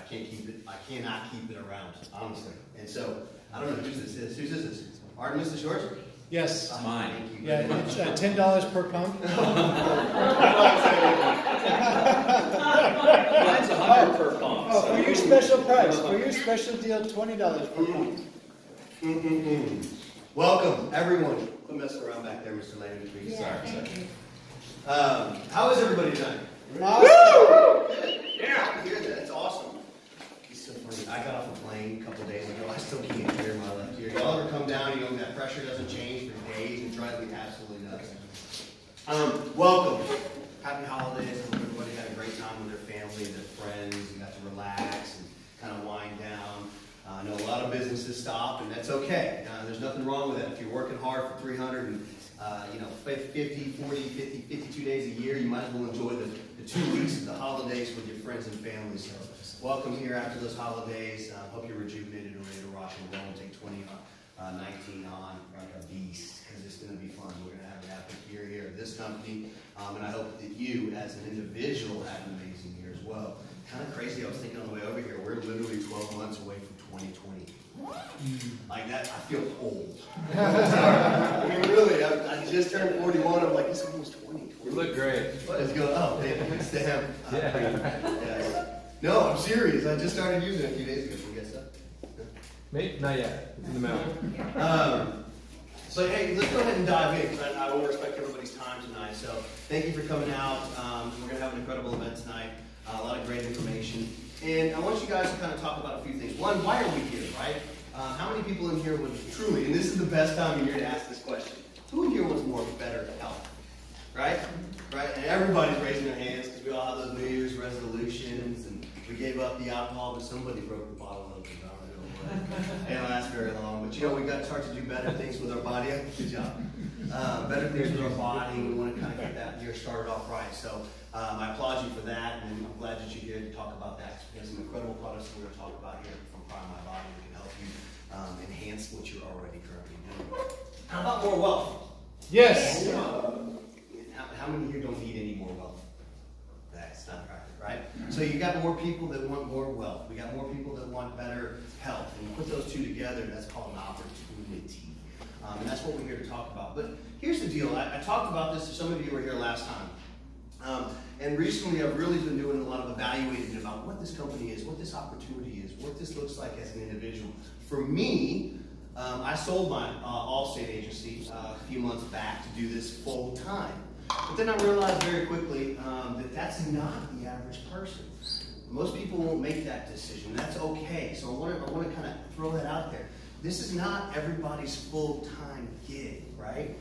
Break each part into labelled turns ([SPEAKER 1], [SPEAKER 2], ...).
[SPEAKER 1] can't keep it. I cannot keep it around, honestly. And so I don't know whose this is. Whose is this? Artemis the Shorts?
[SPEAKER 2] Yes.
[SPEAKER 1] It's mine. Thank you.
[SPEAKER 2] Yeah, it's $10 per pump.
[SPEAKER 3] Mine's $100 per pump.
[SPEAKER 2] Oh, for your special price, for your special deal, $20 per pump.
[SPEAKER 1] Welcome, everyone. Quit messing around back there, Mr. Landon.
[SPEAKER 4] Yeah,
[SPEAKER 1] Sorry. How is everybody tonight?
[SPEAKER 2] Awesome.
[SPEAKER 1] Yeah, I hear that. That's awesome. It's so funny. I got off a plane a couple days ago. I still can't hear my left ear. Y'all ever come down, you know, that pressure doesn't change for days and drives me absolutely nuts. Welcome. Happy holidays. Hope everybody had a great time with their family, their friends. You got to relax and kind of wind down. I know a lot of businesses stop, and that's okay. There's nothing wrong with that. If you're working hard for 50, 40, 50, 52 days a year, you might as well enjoy the 2 weeks of the holidays with your friends and family. So welcome here after those holidays. Hope you're rejuvenated and ready to rock and roll and take 2019 on like a beast, because it's going to be fun. We're going to have an epic year here at this company, and I hope that you as an individual have an amazing year as well. Kind of crazy, I was thinking on the way over here, we're literally 12 months away from 2020. Like that, I feel old. Sorry. I mean, really, I just turned 41. I'm like, it's almost 20.
[SPEAKER 3] You look great.
[SPEAKER 1] What is going on? Oh, it's the hemp.
[SPEAKER 3] Yeah.
[SPEAKER 1] No, I'm serious. I just started using it a few days ago. You guys up?
[SPEAKER 3] Maybe not yet. It's in the mail.
[SPEAKER 1] So, hey, let's go ahead and dive in, because I want to respect everybody's time tonight. So, thank you for coming out. We're going to have an incredible event tonight. A lot of great information. And I want you guys to kind of talk about a few things. One, why are we here, right? How many people in here would truly, and this is the best time of year to ask this question, who in here wants more better health? Right? Right? And everybody's raising their hands because we all have those New Year's resolutions, and we gave up the alcohol, but somebody broke the bottle open. I don't know what. It didn't last very long. But you know, we got to start to do better things with our body. Good job. Better things with our body. We want to kind of get that year started off right. So I applaud you for that, and I'm glad that you're here to talk about that. We have some incredible products that we're going to talk about here from Prime My Body that can help you enhance what you're already currently doing. How about more wealth?
[SPEAKER 2] Yes.
[SPEAKER 1] How many here don't need any more wealth? That's not right? So you got more people that want more wealth. We got more people that want better health. And you put those two together, that's called an opportunity. And that's what we're here to talk about. But here's the deal. I talked about this, some of you were here last time. And recently I've really been doing a lot of evaluating about what this company is, what this opportunity is, what this looks like as an individual. For me, I sold my Allstate agency a few months back to do this full time. But then I realized very quickly that that's not the average person. Most people won't make that decision. That's okay. So I want to kind of throw that out there. This is not everybody's full-time gig, right?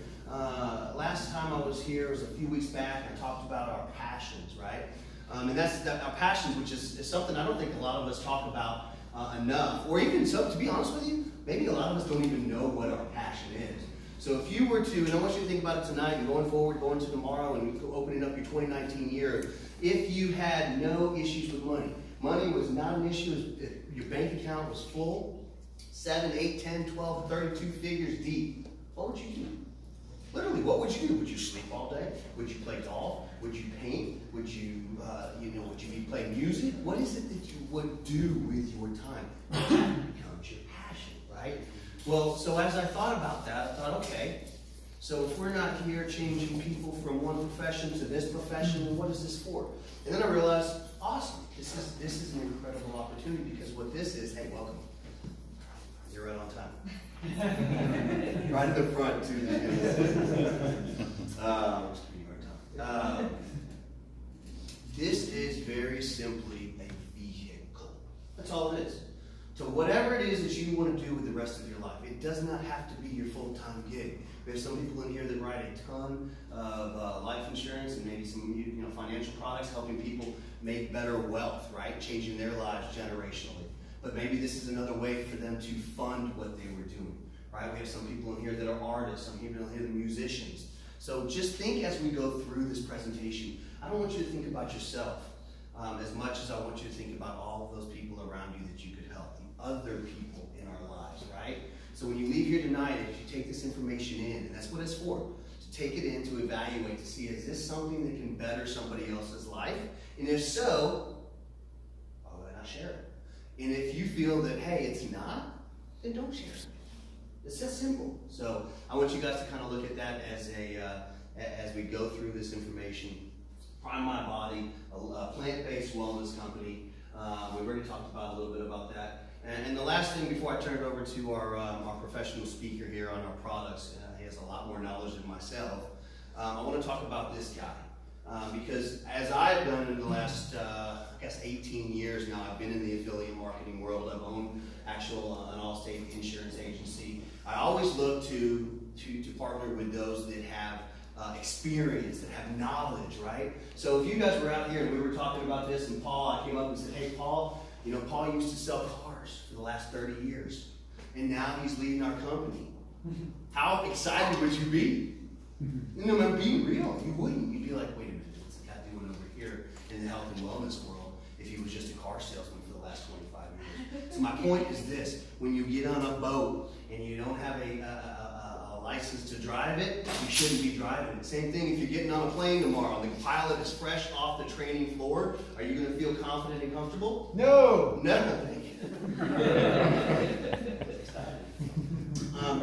[SPEAKER 1] Last time I was here was a few weeks back. I talked about our passions, right? And that's our passions, which is something I don't think a lot of us talk about enough. Or even, so, to be honest with you, maybe a lot of us don't even know what our passion is. So if you were to, and I want you to think about it tonight and going forward, going to tomorrow and opening up your 2019 year, if you had no issues with money, money was not an issue, your bank account was full, 7, 8, 10, 12, 32 figures deep, what would you do? Literally, what would you do? Would you sleep all day? Would you play golf? Would you paint? Would you, would you be playing music? What is it that you would do with your time? That becomes your passion, right? Well, so as I thought about that, I thought, okay, so if we're not here changing people from one profession to this profession, then what is this for? And then I realized, awesome, this is an incredible opportunity, because what this is, hey, welcome. You're right on time. Right in the front, too. This is very simply a vehicle. That's all it is. So whatever it is that you want to do with the rest of your life, it does not have to be your full-time gig. There's some people in here that write a ton of life insurance and maybe some financial products, helping people make better wealth, right? Changing their lives generationally. But maybe this is another way for them to fund what they were doing, right? We have some people in here that are artists, some people in here that are musicians. So just think as we go through this presentation, I don't want you to think about yourself as much as I want you to think about all of those people around you that you could help, the other people in our lives, right? So when you leave here tonight, if you take this information in, and that's what it's for, to take it in, to evaluate, to see, is this something that can better somebody else's life? And if so, why would I not share it? And if you feel that, hey, it's not, then don't share it. It's that simple. So I want you guys to kind of look at that as as we go through this information. Prime My Body, a plant-based wellness company. We've already talked about a little bit about that. And the last thing before I turn it over to our professional speaker here on our products, he has a lot more knowledge than myself. I want to talk about this guy. Because as I've done in the last, I guess 18 years now, I've been in the affiliate marketing world. I've owned an all-state insurance agency. I always look to partner with those that have experience, that have knowledge, right? So if you guys were out here and we were talking about this, and I came up and said, hey, Paul, you know, Paul used to sell cars for the last 30 years, and now he's leading our company. How excited would you be? You know, I'm being real. You wouldn't. You'd be like, wait a minute, what's the guy doing over here in the health and wellness world if he was just a car salesman for the last 25 years? So my point is this: when you get on a boat and you don't have a license to drive it, you shouldn't be driving it. Same thing if you're getting on a plane tomorrow. The pilot is fresh off the training floor. Are you going to feel confident and comfortable?
[SPEAKER 2] No.
[SPEAKER 1] Never.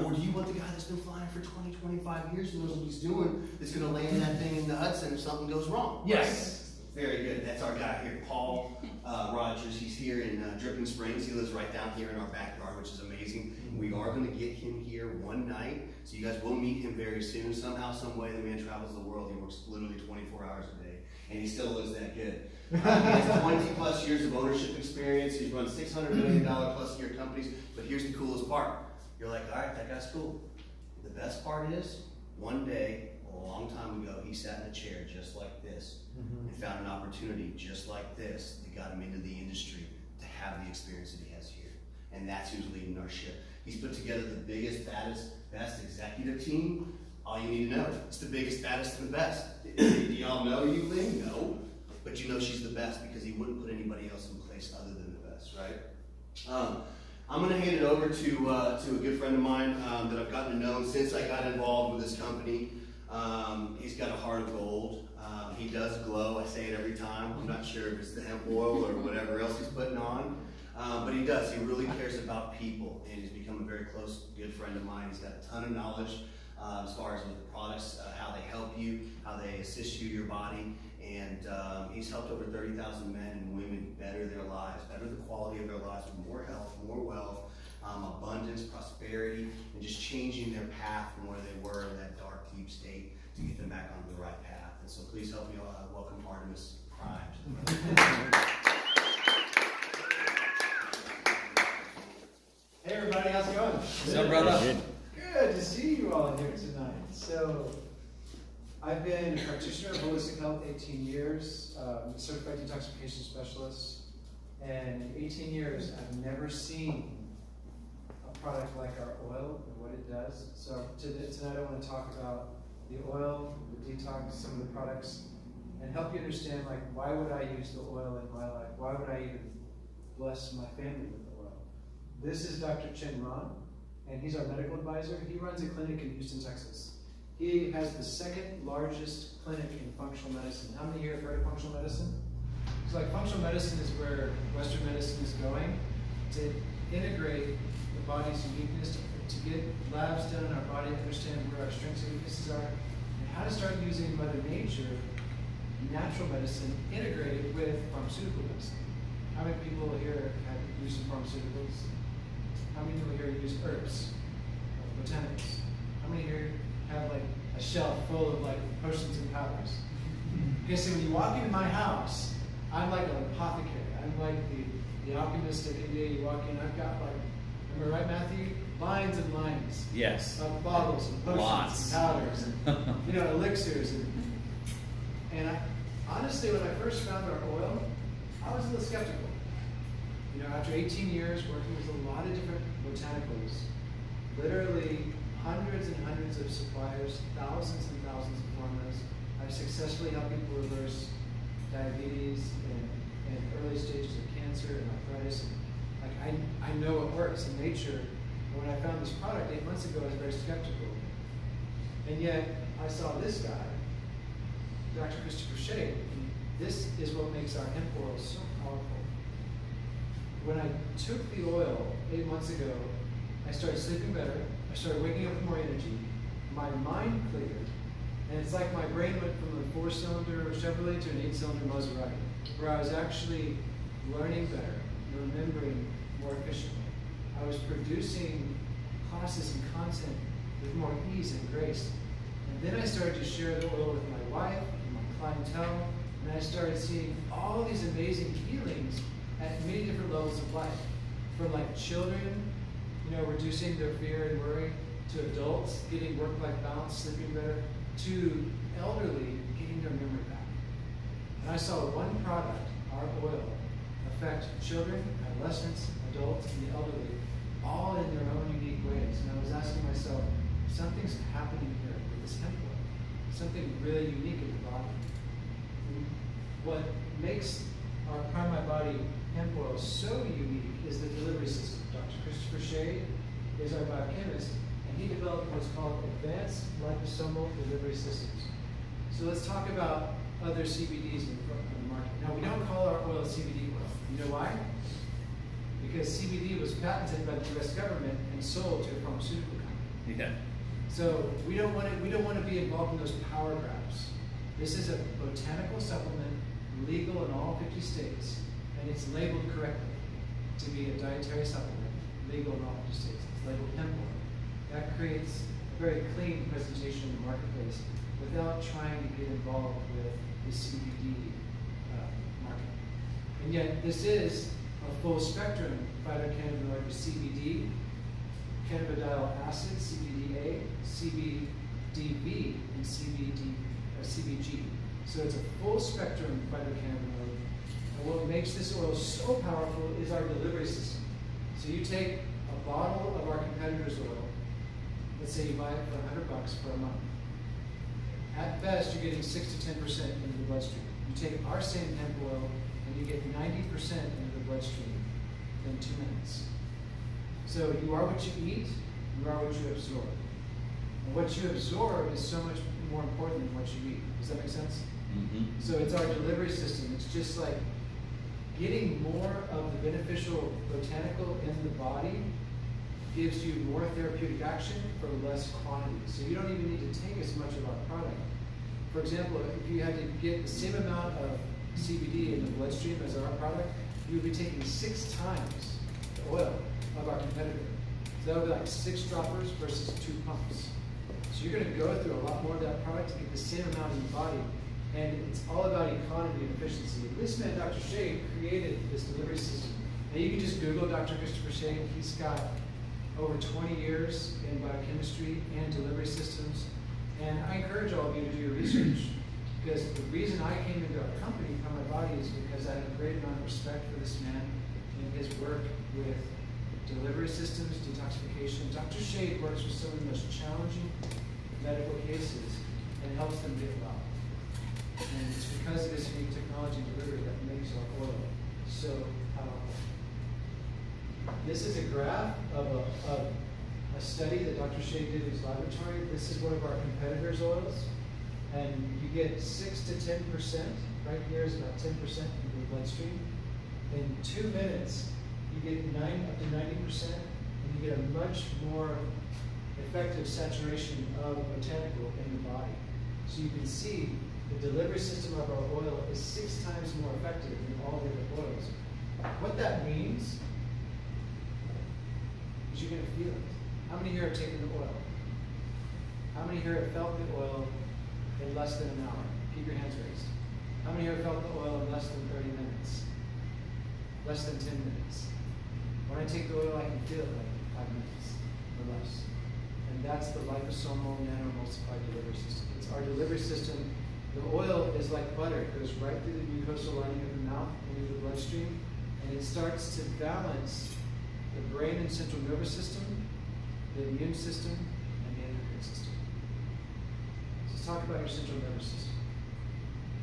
[SPEAKER 1] Or do you want the guy that's been flying for 20, 25 years and knows what he's doing, that's going to land that thing in the Hudson if something goes wrong?
[SPEAKER 3] Yes.
[SPEAKER 1] Right? Very good. That's our guy here, Paul Rogers. He's here in Dripping Springs. He lives right down here in our backyard, which is amazing. We are going to get him here one night, so you guys will meet him very soon. Somehow, some way, the man travels the world. He works literally 24 hours a day, and he still lives that good. He has 20 plus years of ownership experience. He's run $600 million plus year companies. But here's the coolest part. You're like, all right, that guy's cool. The best part is, one day, a long time ago, he sat in a chair just like this and found an opportunity just like this that got him into the industry to have the experience that he has here. And that's who's leading our ship. He's put together the biggest, baddest, best executive team. All you need to know, it's the biggest, baddest, and the best. Do y'all know Euclid? No. But you know she's the best because he wouldn't put anybody else in place other than the best, right? I'm going to hand it over to a good friend of mine that I've gotten to know since I got involved with this company. He's got a heart of gold. He does glow. I say it every time. I'm not sure if it's the hemp oil or whatever else he's putting on. But he does. He really cares about people, and he's become a very close, good friend of mine. He's got a ton of knowledge as far as with the products, how they help you, how they assist you, your body. And he's helped over 30,000 men and women better their lives, better the quality of their lives with more health, more wealth, abundance, prosperity, and just changing their path from where they were in that dark, deep state to get them back onto the right path. And so please help me welcome Artemis Prime.
[SPEAKER 2] Hey everybody, how's it going?
[SPEAKER 3] What's up, brother?
[SPEAKER 2] Good to see you all here tonight. So, I've been a practitioner of holistic health 18 years, certified detoxification specialist, and in 18 years I've never seen a product like our oil and what it does. So tonight I want to talk about the oil, the detox, some of the products, and help you understand, like, why would I use the oil in my life? Why would I even bless my family with the oil? This is Dr. Chen Ron, and he's our medical advisor. He runs a clinic in Houston, Texas. He has the second largest clinic in functional medicine. How many here have heard of functional medicine? So like functional medicine is where Western medicine is going to integrate the body's uniqueness, to get labs done in our body, understand where our strengths and weaknesses are, and how to start using Mother Nature, natural medicine, integrated with pharmaceutical medicine. How many people here have used some pharmaceuticals? How many people here use herbs, botanicals? How many here have like a shelf full of like potions and powders? Okay, so when you walk into my house, I'm like an apothecary. I'm like the alchemist of India. You walk in, I've got like, remember right, Matthew? Lines and lines.
[SPEAKER 4] Yes.
[SPEAKER 2] Of bottles and potions
[SPEAKER 4] Lots.
[SPEAKER 2] and powders and elixirs and I honestly, when I first found our oil, I was a little skeptical. After 18 years working with a lot of different botanicals, literally hundreds and hundreds of suppliers, thousands and thousands of formulas, I've successfully helped people reverse diabetes and early stages of cancer and arthritis. And, I know it works in nature. And when I found this product 8 months ago, I was very skeptical. And yet, I saw this guy, Dr. Christopher Shea, and this is what makes our hemp oil so powerful. when I took the oil 8 months ago, I started sleeping better, I started waking up with more energy, my mind cleared, and it's like my brain went from a 4-cylinder Chevrolet to an 8-cylinder Maserati, where I was actually learning better, remembering more efficiently. I was producing classes and content with more ease and grace. And then I started to share the oil with my wife and my clientele, and I started seeing all these amazing healings at many different levels of life. From like children, reducing their fear and worry, to adults getting work-life balance, sleeping better, to elderly getting their memory back. And I saw one product, our oil, affect children, adolescents, adults, and the elderly, all in their own unique ways. And I was asking myself, something's happening here with this hemp oil. Something really unique in the body. What makes our Prime My Body hemp oil so unique is the delivery system. Dr. Christopher Shade is our biochemist, and he developed what's called advanced liposomal delivery systems. So let's talk about other CBDs in the market. Now, we don't call our oil CBD oil. You know why? Because CBD was patented by the U.S. government and sold to a pharmaceutical company.
[SPEAKER 3] Yeah.
[SPEAKER 2] So we don't want to be involved in those power grabs. This is a botanical supplement, legal in all 50 states, and it's labeled correctly to be a dietary supplement, legal in all 50 states. It's labeled hemp oil. That creates a very clean presentation in the marketplace without trying to get involved with the CBD market. And yet, this is a full spectrum phytocannabinoid with CBD, cannabidiol acid, CBDA, CBDV, and CBG. So it's a full spectrum phytocannabinoid. And what makes this oil so powerful is our delivery system. So you take a bottle of our competitor's oil, let's say you buy it for $100 for a month. At best, you're getting 6 to 10% into the bloodstream. You take our same hemp oil and you get 90% into the bloodstream in 2 minutes. So you are what you eat, you are what you absorb. And what you absorb is so much more important than what you eat. Does that make sense?
[SPEAKER 3] Mm-hmm.
[SPEAKER 2] So it's our delivery system. It's just like getting more of the beneficial botanical in the body gives you more therapeutic action for less quantity. So you don't even need to take as much of our product. For example, if you had to get the same amount of CBD in the bloodstream as our product, you would be taking 6 times the oil of our competitor. So that would be like 6 droppers versus 2 pumps. So you're going to go through a lot more of that product to get the same amount in the body. And it's all about economy and efficiency. This man, Dr. Shade, created this delivery system. Now you can just Google Dr. Christopher Shade. He's got over 20 years in biochemistry and delivery systems. And I encourage all of you to do your research, because the reason I came into our company, From My Body, is because I have a great amount of respect for this man and his work with delivery systems, detoxification. Dr. Shade works with some of the most challenging medical cases and helps them get well. And it's because of this unique technology delivery that makes our oil so powerful. This is a graph of a study that Dr. Shade did in his laboratory. This is one of our competitors' oils. And you get 6 to 10%. Right here is about 10% in the bloodstream. In 2 minutes, you get up to 90%, and you get a much more effective saturation of botanical in the body. So you can see the delivery system of our oil is 6 times more effective than all the other oils. What that means is you're going to feel it. How many here have taken the oil? How many here have felt the oil in less than an hour? Keep your hands raised. How many here have felt the oil in less than 30 minutes? Less than 10 minutes? When I take the oil, I can feel it like 5 minutes or less. And that's the liposomal nanoemulsified delivery system. It's our delivery system. The oil is like butter. It goes right through the mucosal lining of the mouth into the bloodstream, and it starts to balance the brain and central nervous system, the immune system, and the endocrine system. So let's talk about your central nervous system.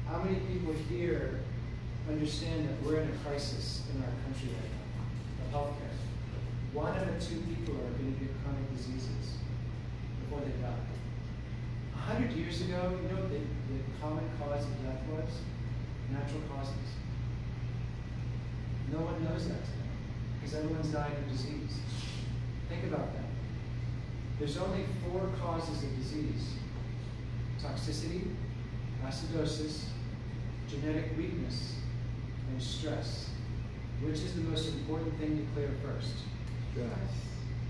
[SPEAKER 2] How many people here understand that we're in a crisis in our country right now of healthcare? 1 out of 2 people are going to get chronic diseases before they die. 100 years ago, you know what the common cause of death was? Natural causes. No one knows that today. because everyone's dying of disease. Think about that. There's only 4 causes of disease: toxicity, acidosis, genetic weakness, and stress. Which is the most important thing to clear first?
[SPEAKER 3] Stress.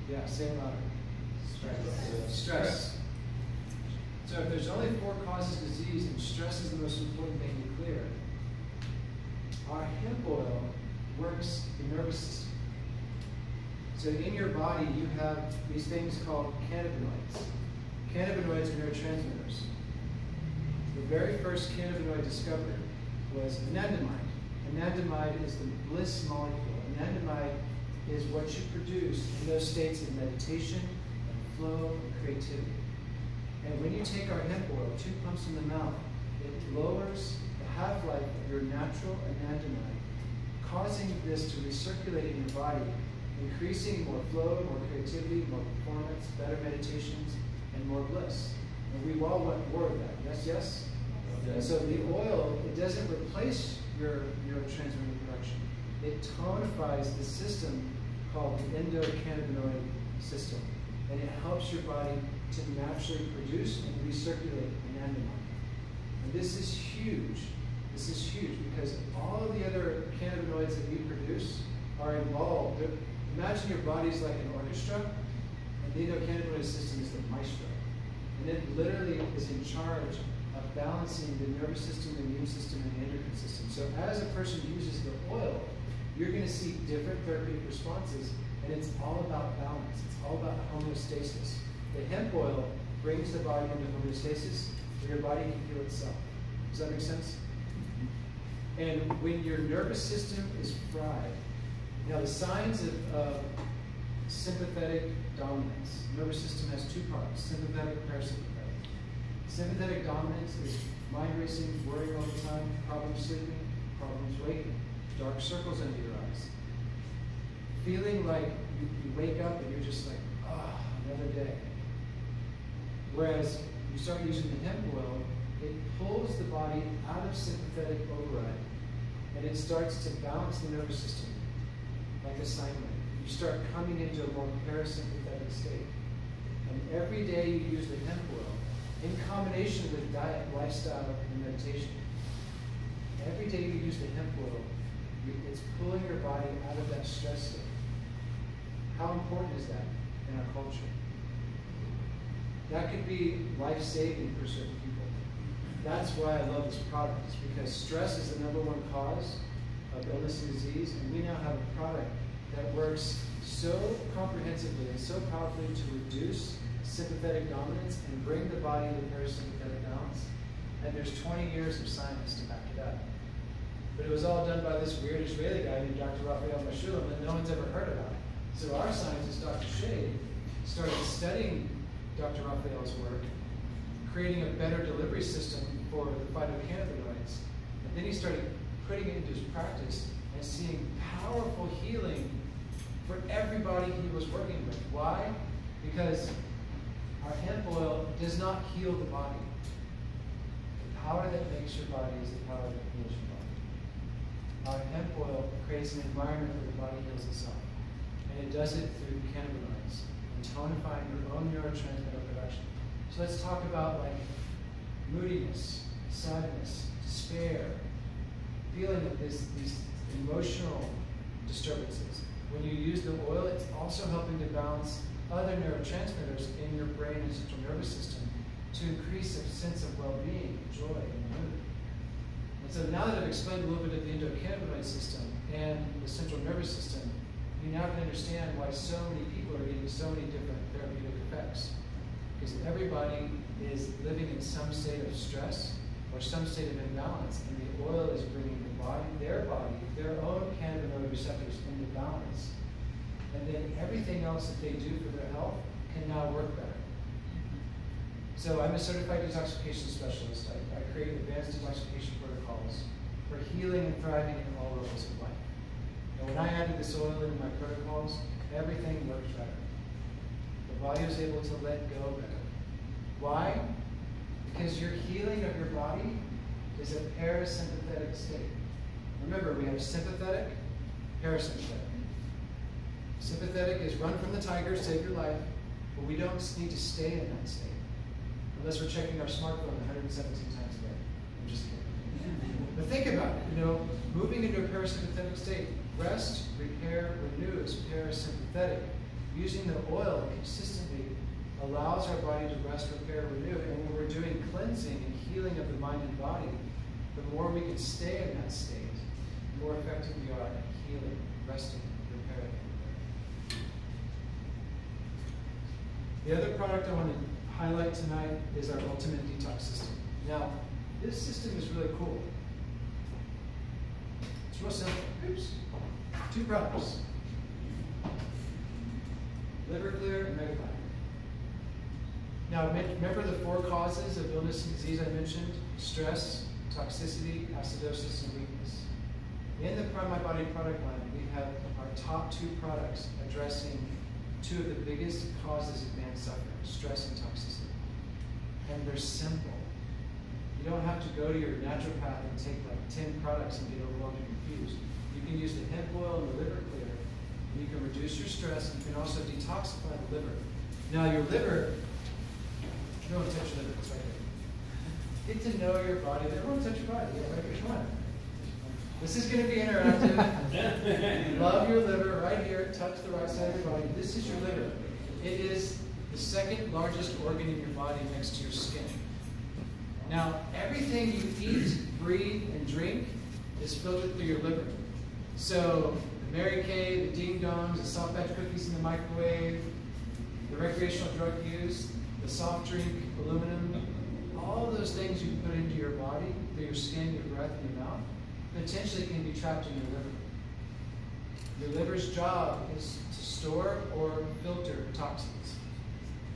[SPEAKER 2] Yeah, say it louder. Stress. So if there's only 4 causes of disease and stress is the most important thing to clear, our hemp oil works the nervous system. So in your body you have these things called cannabinoids. Cannabinoids are neurotransmitters. The very first cannabinoid discovered was anandamide. Anandamide is the bliss molecule. Anandamide is what you produce in those states of meditation and flow and creativity. And when you take our hemp oil, 2 pumps in the mouth, it lowers the half-life of your natural anandamide, causing this to recirculate in your body, increasing more flow, more creativity, more performance, better meditations, and more bliss. And we all want more of that. Yes, yes? And so the oil, it doesn't replace your neurotransmitter production. It tonifies the system called the endocannabinoid system. And it helps your body to naturally produce and recirculate anandamide. And this is huge. This is huge because all of the other cannabinoids that we produce are involved. Imagine your body's like an orchestra, and the endocannabinoid system is the maestro. And it literally is in charge of balancing the nervous system, the immune system, and the endocrine system. So as a person uses the oil, you're going to see different therapeutic responses, and it's all about balance. It's all about homeostasis. The hemp oil brings the body into homeostasis where your body can heal itself. Does that make sense? And when your nervous system is fried, now the signs of sympathetic dominance. The nervous system has 2 parts, sympathetic and parasympathetic. Sympathetic dominance is mind racing, worrying all the time, problems sleeping, problems waking, dark circles under your eyes. Feeling like you wake up and you're just like, ah, another day. Whereas you start using the hemp oil, it pulls the body out of sympathetic override and it starts to balance the nervous system like a sine wave. You start coming into a more parasympathetic state. And every day you use the hemp oil in combination with diet, lifestyle, and meditation. Every day you use the hemp oil, it's pulling your body out of that stress state. How important is that in our culture? That could be life-saving for certain people. That's why I love this product, is because stress is the #1 cause of illness and disease, and we now have a product that works so comprehensively and so powerfully to reduce sympathetic dominance and bring the body into parasympathetic balance. And there's 20 years of science to back it up. But it was all done by this weird Israeli guy named Dr. Raphael Meshulam that no one's ever heard about. So our scientist, Dr. Shade, started studying Dr. Raphael's work, creating a better delivery system for the phytocannabinoids. And then he started putting it into his practice and seeing powerful healing for everybody he was working with. Why? Because our hemp oil does not heal the body. The power that makes your body is the power that heals your body. Our hemp oil creates an environment where the body heals itself. And it does it through cannabinoids and tonifying your own neurotransmitter production. So let's talk about like moodiness, sadness, despair, feeling of these emotional disturbances. When you use the oil, it's also helping to balance other neurotransmitters in your brain and central nervous system to increase a sense of well-being, joy, and mood. And so now that I've explained a little bit of the endocannabinoid system and the central nervous system, you now can understand why so many people are getting so many different therapeutic effects. Because everybody is living in some state of stress or some state of imbalance, and the oil is bringing their own cannabinoid receptors into balance. And then everything else that they do for their health can now work better. So I'm a certified detoxification specialist. I create advanced detoxification protocols for healing and thriving in all levels of life. And when I added this oil into my protocols, everything worked better. The body was able to let go better. Why? Because your healing of your body is a parasympathetic state. Remember, we have sympathetic, parasympathetic. Sympathetic is run from the tiger, save your life, but we don't need to stay in that state. Unless we're checking our smartphone 117 times a day. I'm just kidding. But think about it, moving into a parasympathetic state, rest, repair, renew is parasympathetic. Using the oil consistently allows our body to rest, repair, renew, and when we're doing cleansing and healing of the mind and body, the more we can stay in that state, the more effective we are at healing, resting, repairing. The other product I want to highlight tonight is our Ultimate Detox System. Now, this system is really cool. It's real simple. Oops. 2 products. Liver Clear and Mega Binder. Now, remember the 4 causes of illness and disease I mentioned? Stress, toxicity, acidosis, and weakness. In the Prime My Body product line, we have our top 2 products addressing 2 of the biggest causes of man's suffering, stress and toxicity. And they're simple. You don't have to go to your naturopath and take like 10 products and get overwhelmed and confused. You can use the hemp oil and the liver clear, and you can reduce your stress, and you can also detoxify the liver. Now your liver, everyone touch your liver, it's right here. Get to know your body. Everyone touch your body, yeah, right here, come on. This is going to be interactive. Love your liver right here. Touch the right side of your body. This is your liver. It is the 2nd largest organ in your body next to your skin. Now, everything you eat, breathe, and drink is filtered through your liver. So, the Mary Kay, the Ding Dongs, the soft batch cookies in the microwave, the recreational drug use, the soft drink, aluminum, all of those things you put into your body, through your skin, your breath, and your mouth, potentially can be trapped in your liver. Your liver's job is to store or filter toxins.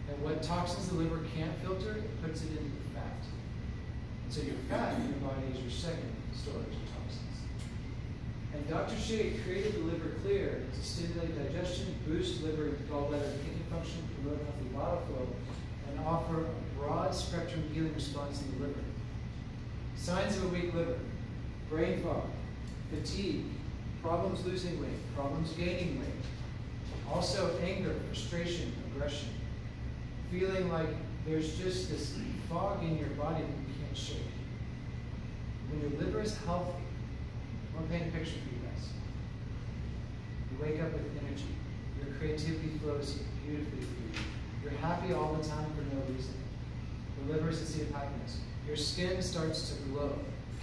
[SPEAKER 2] And what toxins the liver can't filter, it puts it into the fat. And so your fat in your body is your 2nd storage of toxins. And Dr. Shea created the Liver Clear to stimulate digestion, boost liver and gallbladder and kidney function, promote healthy bile flow, and offer a broad spectrum healing response in the liver. Signs of a weak liver: brain fog, fatigue, problems losing weight, problems gaining weight. Also anger, frustration, aggression. Feeling like there's just this fog in your body that you can't shake. When your liver is healthy, I want to paint a picture for you guys. You wake up with energy. Your creativity flows beautifully through you. You're happy all the time for no reason. The liver is the seat of happiness. Your skin starts to glow.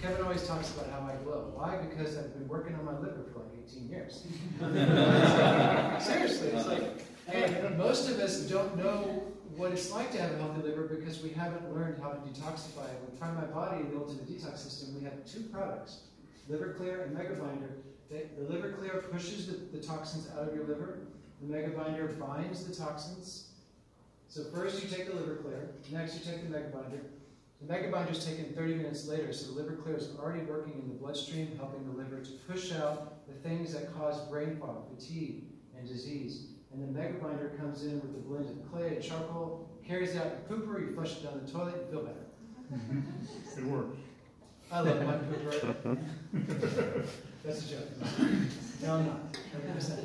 [SPEAKER 2] Kevin always talks about how I glow. Why? Because I've been working on my liver for like 18 years. Seriously, it's like, and most of us don't know what it's like to have a healthy liver because we haven't learned how to detoxify it. With Prime My Body, the Ultimate Detox System, we have 2 products, Liver Clear and Mega Binder. The Liver Clear pushes the toxins out of your liver. The Mega Binder binds the toxins. So first you take the Liver Clear, next you take the Mega Binder. The Mega Binder is taken 30 minutes later, so the Liver Clear is already working in the bloodstream, helping the liver to push out the things that cause brain fog, fatigue, and disease. And the Mega Binder comes in with a blend of clay and charcoal, carries out your pooper, you flush it down the toilet, you feel better.
[SPEAKER 4] It works.
[SPEAKER 2] I love my pooper. That's a joke. No, I'm not. 100%.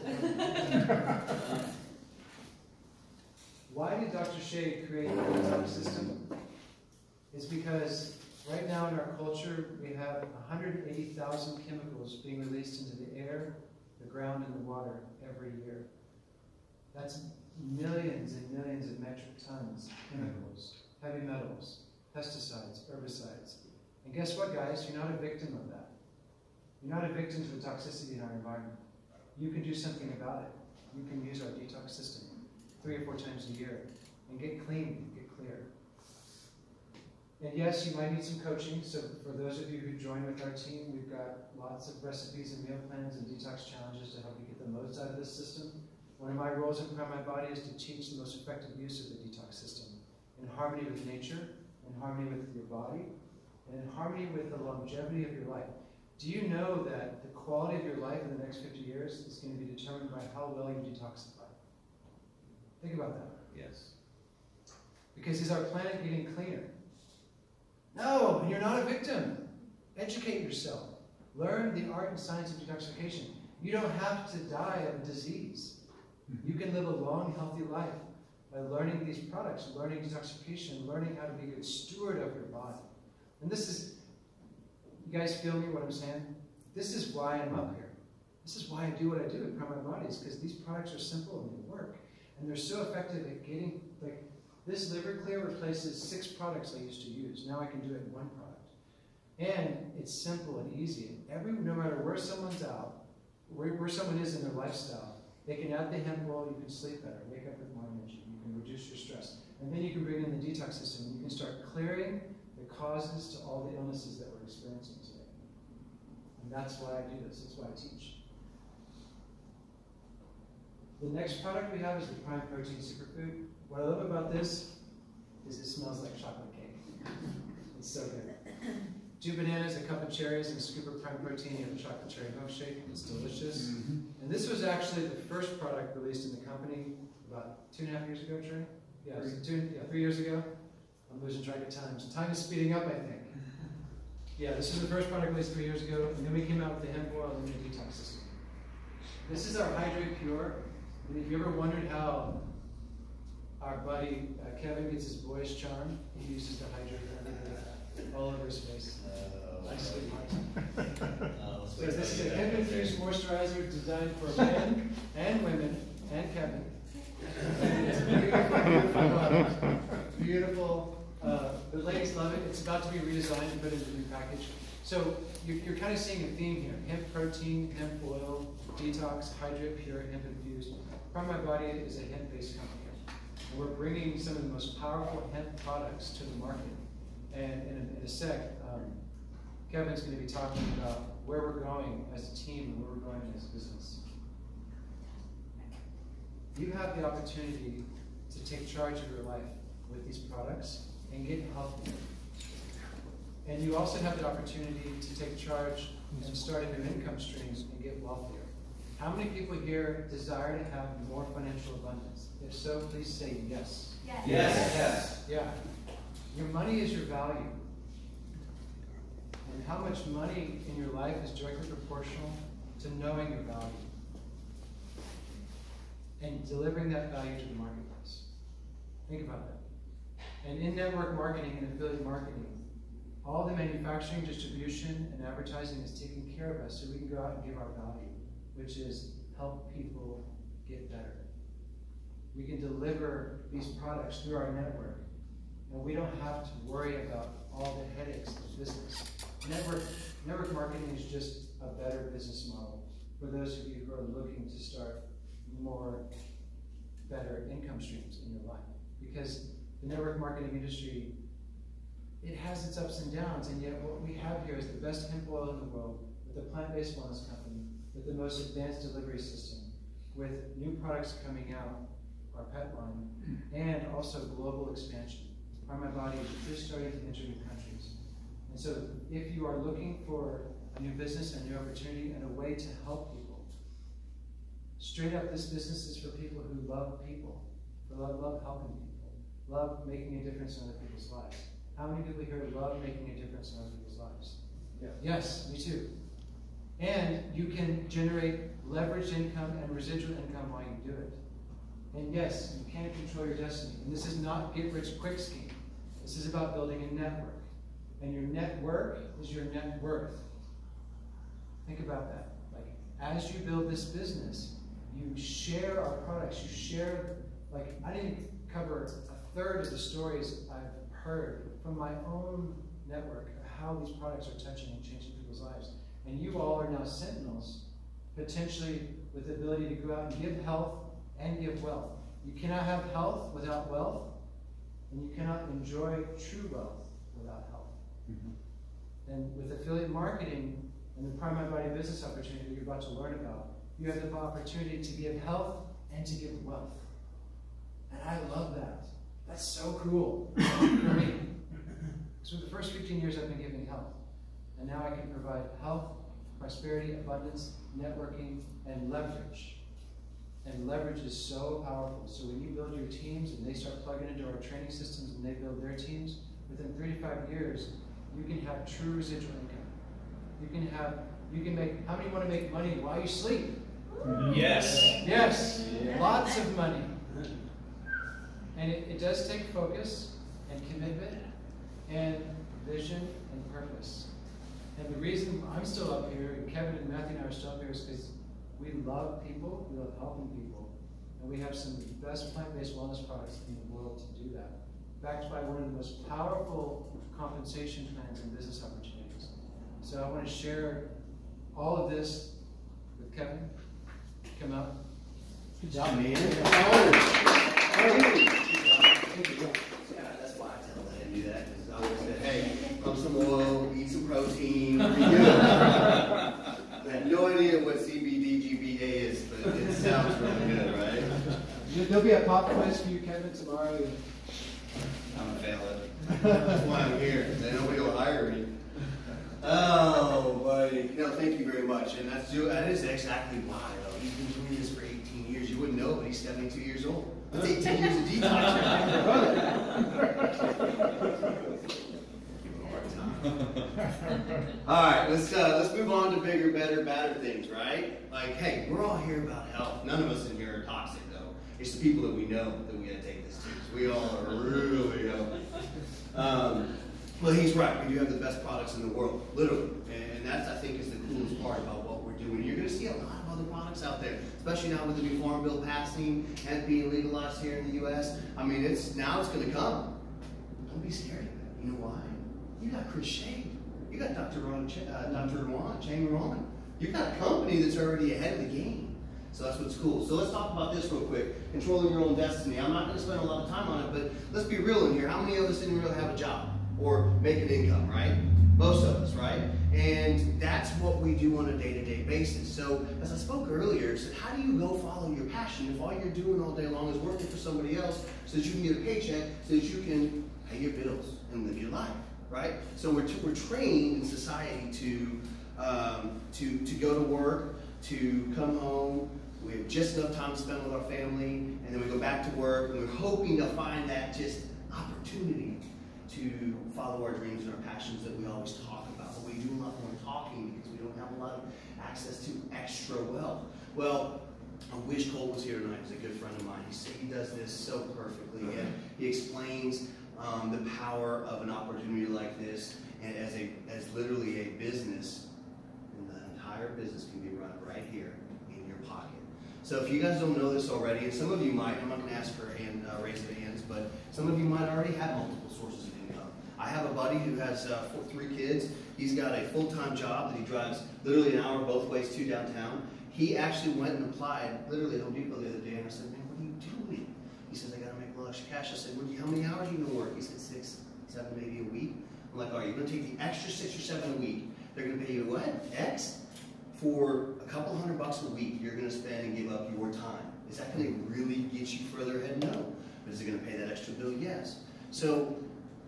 [SPEAKER 2] Why did Dr. Shea create the detox system? It's because right now in our culture, we have 180,000 chemicals being released into the air, the ground, and the water every year. That's millions and millions of metric tons of chemicals, heavy metals, pesticides, herbicides. And guess what, guys? You're not a victim of that. You're not a victim to the toxicity in our environment. You can do something about it. You can use our detox system 3 or 4 times a year and get clean, get clear. And yes, you might need some coaching. So for those of you who join with our team, we've got lots of recipes and meal plans and detox challenges to help you get the most out of this system. One of my roles in Prime My Body is to teach the most effective use of the detox system in harmony with nature, in harmony with your body, and in harmony with the longevity of your life. Do you know that the quality of your life in the next 50 years is going to be determined by how well you detoxify? Think about that.
[SPEAKER 1] Yes.
[SPEAKER 2] Because is our planet getting cleaner? No, and you're not a victim. Educate yourself. Learn the art and science of detoxification. You don't have to die of a disease. You can live a long, healthy life by learning these products, learning detoxification, learning how to be a good steward of your body. And this is, you guys feel me what I'm saying? This is why I'm up here. This is why I do what I do at Prime My Body, is because these products are simple and they work. And they're so effective at getting, like, this Liver Clear replaces 6 products I used to use. Now I can do it in 1 product. And it's simple and easy. No matter where someone's out, where someone is in their lifestyle, they can add the hemp oil, you can sleep better, wake up with more energy, you can reduce your stress. And then you can bring in the detox system, and you can start clearing the causes to all the illnesses that we're experiencing today. And that's why I do this, that's why I teach. The next product we have is the Prime Protein Superfood. What I love about this is it smells like chocolate cake. It's so good. 2 bananas, a cup of cherries, and a scoop of Prime Protein. You have a chocolate cherry milkshake. It's delicious. And this was actually the first product released in the company about 2.5 years ago, Trey? Yeah, 3 years ago. I'm losing track of time. So time is speeding up, I think. Yeah, this was the first product released 3 years ago, and then we came out with the hemp oil and the detox system. This is our Hydrate Pure. And if you ever wondered how our buddy Kevin gets his boyish charm, he uses the Hydrate all over his face. So this is a hemp-infused moisturizer designed for men and women and Kevin. And it's beautiful. Beautiful. The ladies love it. It's about to be redesigned and put into a new package. So you're kind of seeing a theme here. Hemp protein, hemp oil, detox, Hydrate Pure, hemp infused. Prime My Body is a hemp-based company. And we're bringing some of the most powerful hemp products to the market. And in a sec, Kevin's going to be talking about where we're going as a team and where we're going as a business. You have the opportunity to take charge of your life with these products and get healthier. And you also have the opportunity to take charge and start a new income streams and get wealthier. How many people here desire to have more financial abundance? If so, please say yes.
[SPEAKER 4] Yes.
[SPEAKER 1] Yes. Yes.
[SPEAKER 2] Yeah. Your money is your value. And how much money in your life is directly proportional to knowing your value and delivering that value to the marketplace. Think about that. And in network marketing and affiliate marketing, all the manufacturing, distribution, and advertising is taking care of us so we can go out and give our value, which is help people get better. We can deliver these products through our network, and we don't have to worry about all the headaches of business. Network marketing is just a better business model for those of you who are looking to start more better income streams in your life. Because the network marketing industry, it has its ups and downs, and yet what we have here is the best hemp oil in the world, with a plant-based wellness company, with the most advanced delivery system, with new products coming out, our pet line, and also global expansion. Prime My Body is just starting to enter new countries. And so if you are looking for a new business, a new opportunity, and a way to help people, straight up this business is for people who love people, who love helping people, love making a difference in other people's lives. How many people here love making a difference in other people's lives? Yeah. Yes, me too. And you can generate leveraged income and residual income while you do it. And yes, you can control your destiny. And this is not a get-rich-quick scheme. This is about building a network. And your network is your net worth. Think about that. Like, as you build this business, you share our products. You share, like, I didn't cover a third of the stories I've heard from my own network of how these products are touching and changing people's lives. And you all are now sentinels, potentially with the ability to go out and give health and give wealth. You cannot have health without wealth, and you cannot enjoy true wealth without health. And with affiliate marketing and the Prime My Body business opportunity that you're about to learn about, you have the opportunity to give health and to give wealth. And I love that. That's so cool for me. So for the first 15 years I've been giving health. And now I can provide health, prosperity, abundance, networking, and leverage. And leverage is so powerful. So when you build your teams and they start plugging into our training systems and they build their teams, within 3 to 5 years, you can have true residual income. You can make, how many want to make money while you sleep?
[SPEAKER 3] Yes.
[SPEAKER 2] Yes, lots of money. And it does take focus and commitment and vision and purpose. And the reason I'm still up here, and Kevin and Matthew and I are still up here, is because we love people, we love helping people, and we have some of the best plant-based wellness products in the world to do that. Backed by one of the most powerful compensation plans and business opportunities. So I want to share all of this with Kevin. Come up.
[SPEAKER 1] Good job, man. Yeah, that's why I tell them to do that, because I always say, hey, pump some oil, eat some protein, be good. I have no idea what CBD is, but it sounds really good, right?
[SPEAKER 2] There'll be a pop quiz for you, Kevin, tomorrow.
[SPEAKER 1] I'm gonna fail it. That's why I'm here. Then nobody will hire me. Oh, buddy. No, thank you very much. And that is exactly why, though. He's been doing this for 18 years. You wouldn't know, but he's 72 years old. That's 18 years of detox. All right, let's move on to bigger, better, badder things, right? Like, hey, we're all here about health. None of us in here are toxic, though. It's the people that we know that we got to take this to. So we all are really healthy. Well, he's right. We do have the best products in the world, literally. And that's, I think, is the coolest part about what we're doing. You're going to see a lot of other products out there, especially now with the new Farm Bill passing and being legalized here in the U.S. I mean, now it's going to come. Don't be scared of it. You know why? You got Chris Shade. You got Dr. Chang Ron. You've got a company that's already ahead of the game. So that's what's cool. So let's talk about this real quick. Controlling your own destiny. I'm not going to spend a lot of time on it, but let's be real in here. How many of us in here have a job or make an income, right? Most of us, right? And that's what we do on a day-to-day basis. So as I spoke earlier, I said, how do you go follow your passion if all you're doing all day long is working for somebody else so that you can get a paycheck, so that you can pay your bills and live your life, right? So we're trained in society to go to work, to come home. We have just enough time to spend with our family, and then we go back to work, and we're hoping to find that just opportunity to follow our dreams and our passions that we always talk about. But we do a lot more talking because we don't have a lot of access to extra wealth. Well, I wish Cole was here tonight. He's a good friend of mine. He does this so perfectly. And he explains the power of an opportunity like this, and as literally a business, and the entire business can be run right here in your pocket. So if you guys don't know this already, and some of you might, I'm not going to ask for raise of hands, but some of you might already have multiple sources of income. I have a buddy who has 3 kids. He's got a full-time job that he drives literally an hour both ways to downtown. He actually went and applied literally at Home Depot the other day, and I said, man, what are you doing? He says, I got to make a lot of cash. I said, well, how many hours are you going to work? He said, 6, 7, maybe a week. I'm like, all right, you're going to take the extra 6 or 7 a week. They're going to pay you what? X? For a couple $100 a week, you're going to spend and give up your time. Is that going to really get you further ahead? No. But is it going to pay that extra bill? Yes. So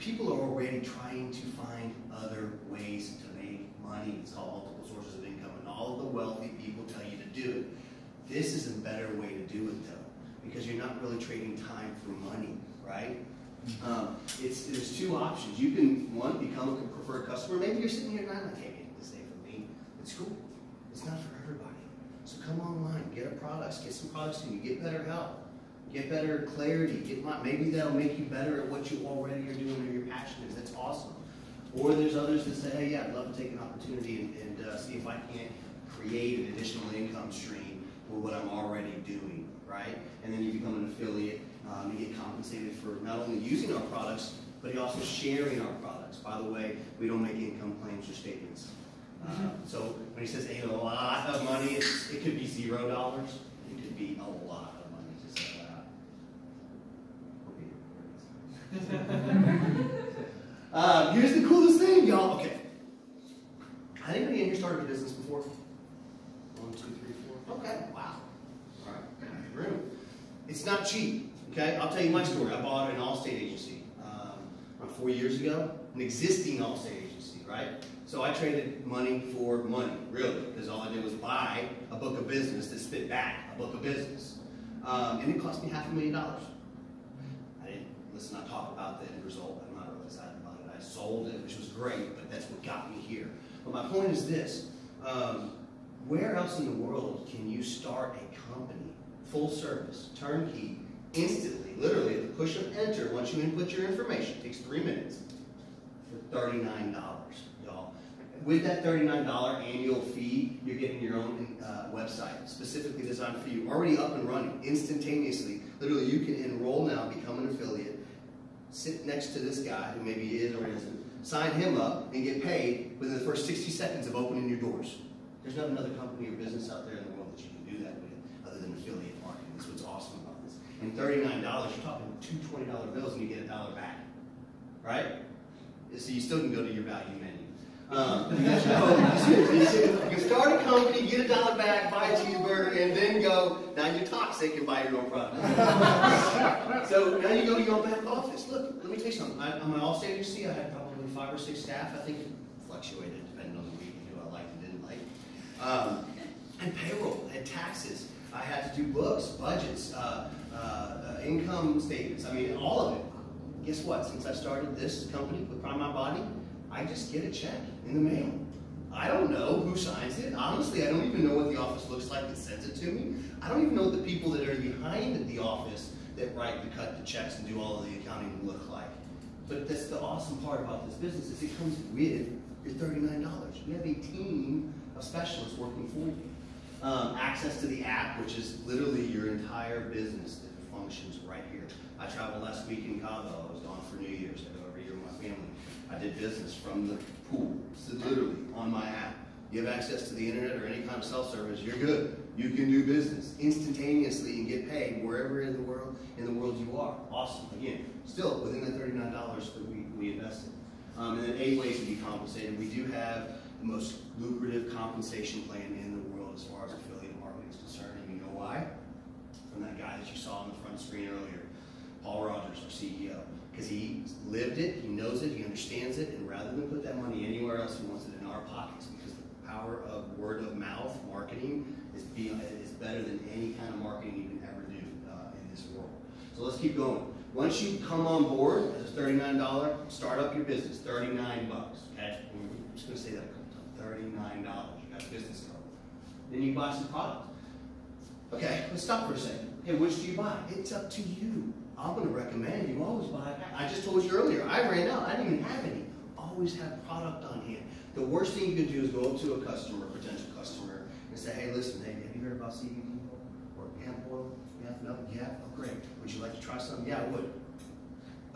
[SPEAKER 1] people are already trying to find other ways to make money. It's called multiple sources of income, and all of the wealthy people tell you to do it. This is a better way to do it, though, because you're not really trading time for money, right? There's 2 options. You can, one, become a preferred customer. Maybe you're sitting here tonight like, hey, this ain't for me. It's cool. It's not for everybody. So come online, get some products and you get better health, get better clarity, maybe that'll make you better at what you already are doing or your passion is. That's awesome. Or there's others that say, hey, yeah, I'd love to take an opportunity and see if I can't create an additional income stream for what I'm already doing, right? And then you become an affiliate. You get compensated for not only using our products, but also sharing our products. By the way, we don't make income claims or statements. So when he says a lot of money, it could be $0. It could be a lot of money, just like that. Here's the coolest thing, y'all. Okay. Has anybody in here started a business before? 1, 2, 3, 4. Okay. Wow. All right. Room. It's not cheap. Okay. I'll tell you my story. I bought an Allstate agency around 4 years ago, an existing Allstate agency, right? So I traded money for money, really, because all I did was buy a book of business that spit back a book of business. And it cost me $500,000. Let's not talk about the end result. I'm not really excited about it. I sold it, which was great, but that's what got me here. But my point is this. Where else in the world can you start a company, full service, turnkey, instantly, literally at the push of enter, once you input your information, it takes 3 minutes, for $39, y'all. With that $39 annual fee, you're getting your own website, specifically designed for you, already up and running, instantaneously. Literally, you can enroll now, become an affiliate, sit next to this guy, who maybe is or isn't, sign him up, and get paid within the first 60 seconds of opening your doors. There's not another company or business out there in the world that you can do that with, other than affiliate marketing. That's what's awesome about this. And $39, you're talking two $20 bills and you get $1 back, right? So you still can go to your value menu. You can start a company, get $1 back, buy a cheeseburger, and then go, now you're toxic and buy your own product. So now you go to your own back office. Look, let me tell you something. I'm an all-state agency. I had probably 5 or 6 staff. I think it fluctuated depending on the week and who I liked and didn't like. And payroll, and taxes. I had to do books, budgets, income statements. I mean, all of it. Guess what? Since I started this company with Prime My Body, I just get a check in the mail. I don't know who signs it. Honestly, I don't even know what the office looks like that sends it to me. I don't even know what the people that are behind the office that write the cut the checks and do all of the accounting look like. But that's the awesome part about this business is it comes with your $39. We have a team of specialists working for you. Access to the app, which is literally your entire business that functions right here. I traveled last week in Cabo. I was gone for New Year's. I go every year with my family. I did business from the pool, so literally on my app. You have access to the internet or any kind of self-service, you're good. You can do business instantaneously and get paid wherever in the world you are. Awesome. Again, still within the $39 that we invested. And then 8 ways to be compensated. We do have the most lucrative compensation plan in the world as far as affiliate marketing is concerned. And you know why? From that guy that you saw on the front screen earlier, Paul Rogers, our CEO. Because he lived it, he knows it, he understands it, and rather than put that money anywhere else, he wants it in our pockets because the power of word of mouth marketing is better than any kind of marketing you can ever do in this world. So let's keep going. Once you come on board as a $39, start up your business, $39, okay? I'm just going to say that a couple times, $39, you got a business card. Then you buy some products. Okay, let's stop for a second. Hey, which do you buy? It's up to you. I'm going to recommend you always buy. I just told you earlier, I ran out. I didn't even have any. Always have product on hand. The worst thing you can do is go up to a customer, potential customer, and say, hey, listen, hey, have you heard about CBD or hemp oil? Yeah, no, yeah, oh great. Would you like to try some? Yeah, I would.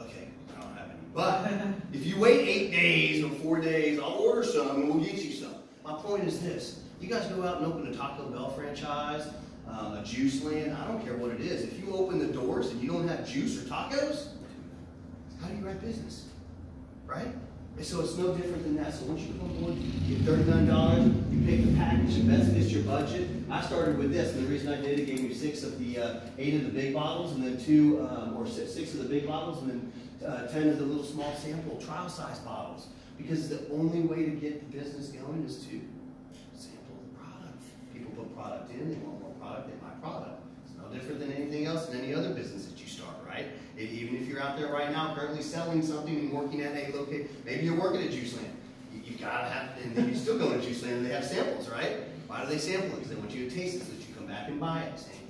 [SPEAKER 1] Okay, I don't have any. But if you wait 8 days or 4 days, I'll order some and we'll get you some. My point is this. You guys go out and open a Taco Bell franchise, a juice land, I don't care what it is. If you open the doors and you don't have juice or tacos, how do you write business? Right? And so it's no different than that. So once you come on board, you get $39, you pick the package that best fits your budget. I started with this, and the reason I did it gave me 6 of the 8 of the big bottles, and then 2 or 6 of the big bottles, and then 10 of the little small sample trial size bottles. Because the only way to get the business going is to sample the product. People put product in, they want more product, they buy product. It's no different than anything else in any other business that you start, right? Even if you're out there right now currently selling something and working at a location, maybe you're working at Juice Land. You gotta have, and then you still go to Juice Land and they have samples, right? Why do they sample it? Because they want you to taste it so that you come back and buy it. Same